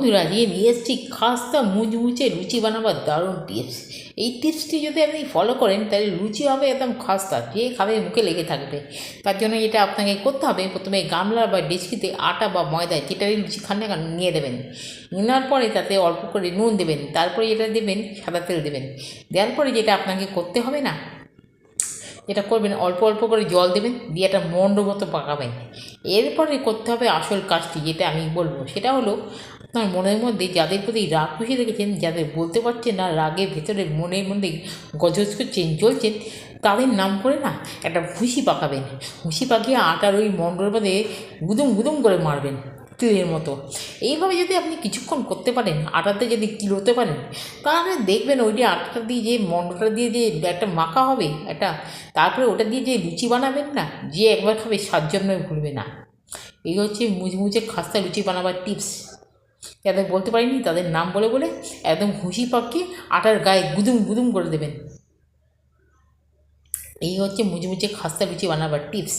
বন্ধুরা আজকে নিয়ে এসেছি খাস্তা মুচমুচে লুচি বানাবার দারুণ টিপস। এই টিপসটি যদি আপনি ফলো করেন তাহলে লুচি হবে একদম খাস্তা, যে খাবে মুখে লেগে থাকবে। তার জন্য যেটা আপনাকে করতে হবে, প্রথমে গামলা বা ডেচকিতে আটা বা ময়দা যেটারই লুচি খান না কেন নিয়ে দেবেন। নেওয়ার পরে তাতে অল্প করে নুন দেবেন, তারপরে যেটা দেবেন সাদা তেল দেবেন। দেওয়ার পরে যেটা আপনাকে করতে হবে না, যেটা করবেন অল্প অল্প করে জল দেবেন, দিয়ে একটা মন্ড মতো পাকাবেন। এরপরে করতে হবে আসল কাজটি, যেটা আমি বলবো সেটা হলো আপনার মনের মধ্যে যাদের প্রতি রাগ খুশি রেখেছেন, যাদের বলতে পারছেন না, রাগের ভেতরে মনের মধ্যে গজগজ করছেন জ্বলছেন, তাদের নাম করে না একটা ভুসি পাকাবেন। ভুসি পাকিয়ে আটার ওই মন্ডর মধ্যে গুদুম গুদুম করে মারবেন তীরের মতো। এইভাবে যদি আপনি কিছুক্ষণ করতে পারেন, আটাতে যদি কিলোতে পারেন, তাহলে দেখবেন ওইটি আটাটা দিয়ে যে মন্ডটা দিয়ে যে একটা মাখা হবে একটা, তারপরে ওটা দিয়ে যে লুচি বানাবেন না, যে একবার খাবে 7 জন্মে ভুলবে না। এই হচ্ছে মুচমুচে খাস্তা লুচি বানাবার টিপস। যাদের বলতে পারিনি তাদের নাম বলে বলে একদম ঘুষি পাকিয়ে আটার গায়ে গুদুম গুদুম করে দেবেন। এই হচ্ছে মুচমুচে খাস্তা লুচি বানাবার টিপস।